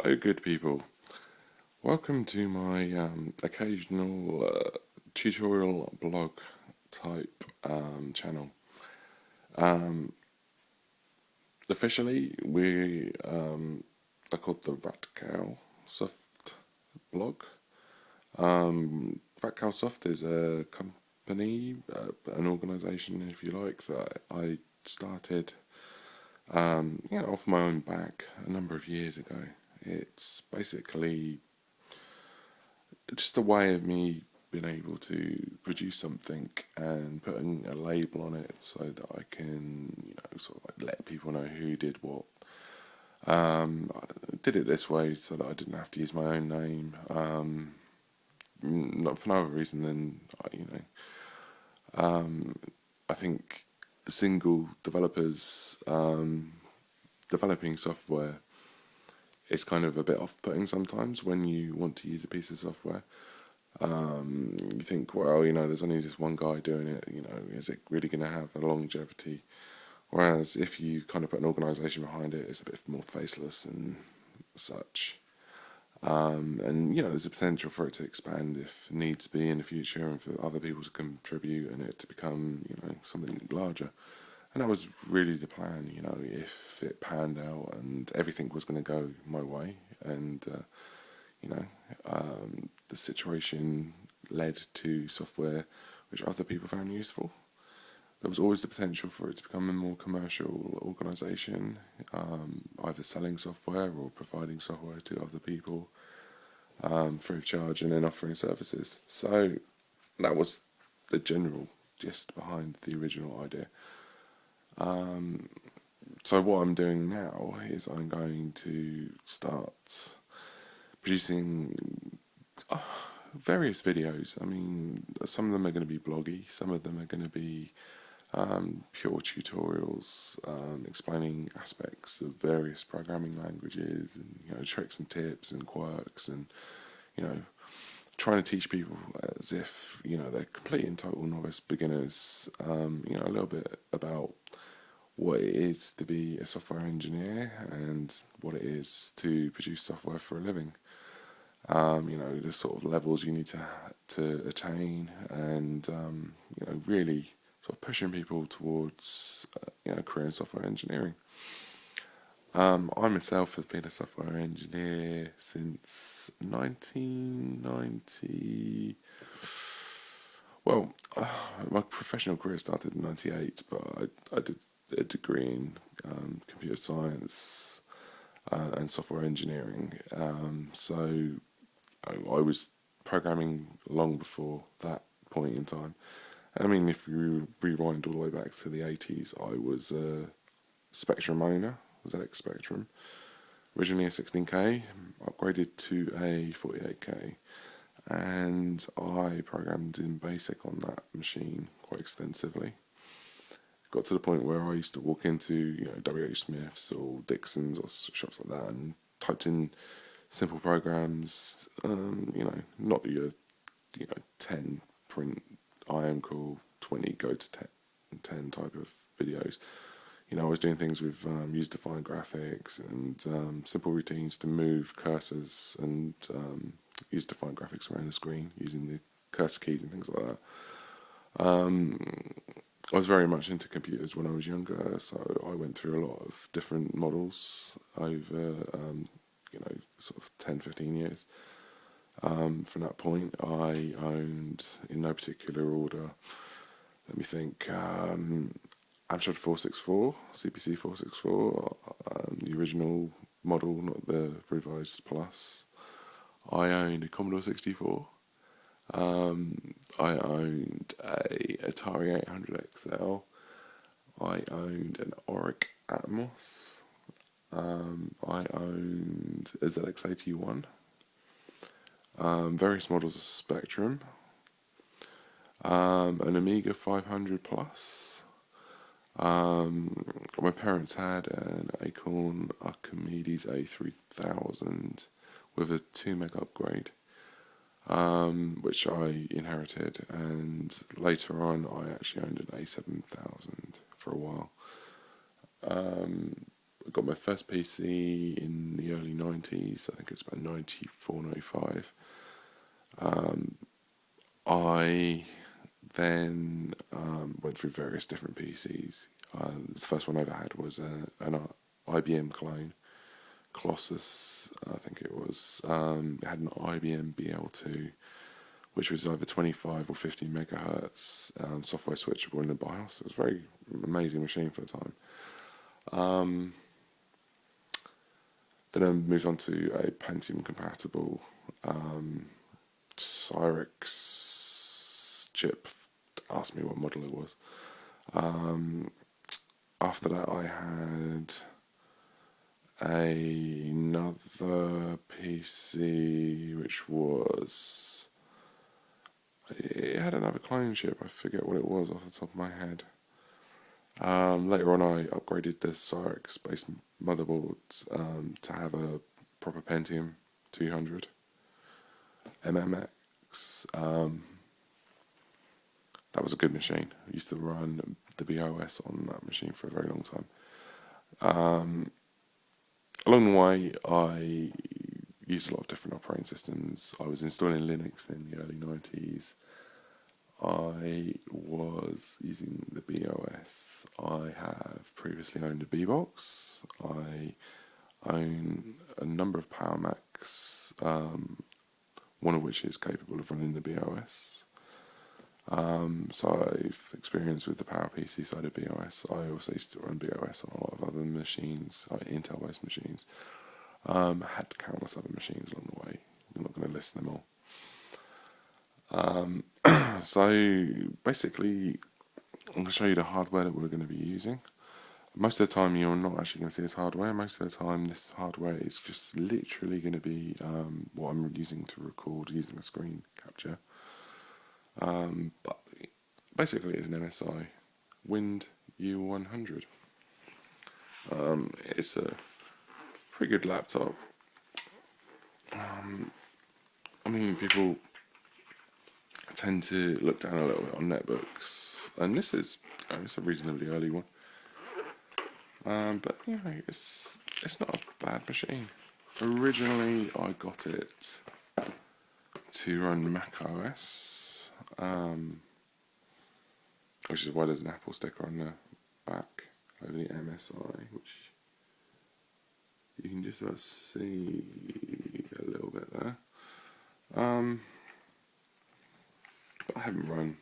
Hello, good people. Welcome to my occasional tutorial blog type channel. Um, Officially, we are called the Rat Cow Soft blog. Rat Cow Soft is a company, an organisation, if you like, that I started, off my own back a number of years ago. It's basically just a way of me being able to produce something and putting a label on it so that I can, sort of like let people know who did what. I did it this way so that I didn't have to use my own name. Not for no other reason than, I think single developers developing software is kind of a bit off-putting sometimes when you want to use a piece of software. You think, well, there's only just one guy doing it, is it really going to have a longevity? Whereas if you kind of put an organisation behind it, it's a bit more faceless and such. And, there's a potential for it to expand if needs be in the future and for other people to contribute and it to become, something larger. And that was really the plan, if it panned out and everything was going to go my way and, you know, the situation led to software which other people found useful. There was always the potential for it to become a more commercial organisation, either selling software or providing software to other people free of charge and then offering services. So that was the general gist behind the original idea. So what I'm doing now is I'm going to start producing various videos. I mean, some of them are going to be bloggy, some of them are going to be pure tutorials explaining aspects of various programming languages and tricks and tips and quirks and you know trying to teach people as if they're complete and total novice beginners. A little bit about what it is to be a software engineer and what it is to produce software for a living. The sort of levels you need to attain, and really sort of pushing people towards career in software engineering. I myself have been a software engineer since 1990. Well, my professional career started in '98, but I did a degree in computer science and software engineering. So I was programming long before that point in time. I mean, if you rewind all the way back to the 80s, I was a Spectrum owner, ZX Spectrum. Originally a 16K, upgraded to a 48K. And I programmed in BASIC on that machine quite extensively. Got to the point where I used to walk into WH Smith's or Dixon's or shops like that and typed in simple programs, not your 10 print I am cool 20 go to 10 type of videos. I was doing things with user-defined graphics and simple routines to move cursors and user-defined graphics around the screen using the cursor keys and things like that. I was very much into computers when I was younger, so I went through a lot of different models over, sort of 10, 15 years. From that point, I owned, in no particular order, let me think, Amstrad 464, CPC 464, the original model, not the revised Plus. I owned a Commodore 64. I owned a Atari 800 XL. I owned an Oric Atmos. I owned a ZX81. Various models of Spectrum. An Amiga 500 Plus. My parents had an Acorn Archimedes A3000 with a 2 meg upgrade, which I inherited, and later on I actually owned an A7000 for a while. got my first PC in the early 90s. I think it was about 94, 95. I then went through various different PCs. The first one I ever had was an IBM clone, Colossus, I think it was. It had an IBM BL2, which was either 25 or 50 megahertz, software switchable in the BIOS. It was a very amazing machine for the time. Then I moved on to a Pentium compatible Cyrix chip. Ask me what model it was. After that, I had another PC, which was, it had another clone chip. I forget what it was off the top of my head. Later on, I upgraded the Cyrix-based motherboards to have a proper Pentium 200 MMX. That was a good machine. I used to run the BOS on that machine for a very long time. Along the way, I used a lot of different operating systems. I was installing Linux in the early 90s. I was using the BOS. I have previously owned a B-Box. I own a number of Power Macs, one of which is capable of running the BOS. So I've experience with the PowerPC side of BOS. I also used to run BOS on a lot of other machines, Intel-based machines. Had countless other machines along the way. I'm not going to list them all. So basically, I'm going to show you the hardware that we're going to be using. Most of the time, you're not actually going to see this hardware. Most of the time, this hardware is just literally going to be what I'm using to record using a screen capture. But basically, it's an MSI Wind U100. It's a pretty good laptop. I mean, people tend to look down a little bit on netbooks, and this is it's a reasonably early one. But you know, it's not a bad machine. Originally, I got it to run Mac OS, which is why there's an Apple sticker on the back over the MSI, which you can just about see a little bit there. But I haven't run,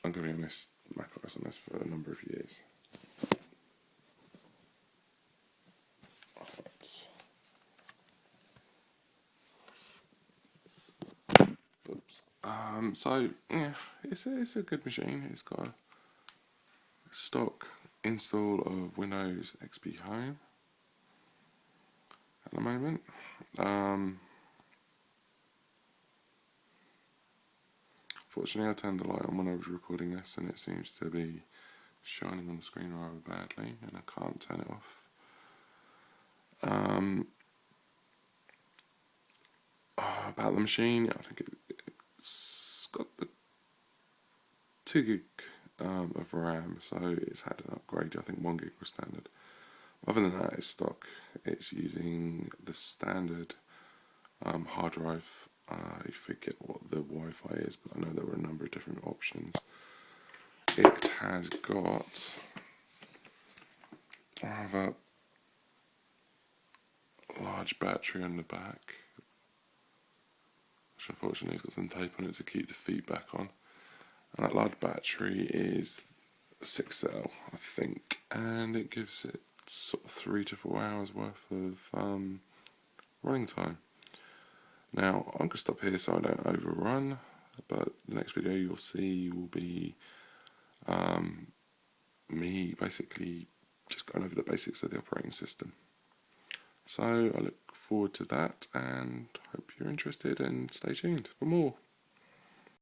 I'm going to be honest, Mac OS on this for a number of years. Oops. So yeah, it's a good machine. It's got a stock install of Windows XP Home at the moment. Fortunately, I turned the light on when I was recording this, and it seems to be shining on the screen rather badly, and I can't turn it off. About the machine, I think it's got the 2 gig of RAM, so it's had an upgrade. I think 1 gig was standard. Other than that, it's stock. It's using the standard hard drive. I forget what the Wi-Fi is, but I know there were a number of different options. It has got a rather large battery on the back, which unfortunately has got some tape on it to keep the feedback on. And that large battery is a 6 cell, I think, and it gives it sort of 3 to 4 hours worth of running time. Now, I'm going to stop here so I don't overrun, but the next video you'll see will be me basically just going over the basics of the operating system. So I look forward to that and hope you're interested, and stay tuned for more.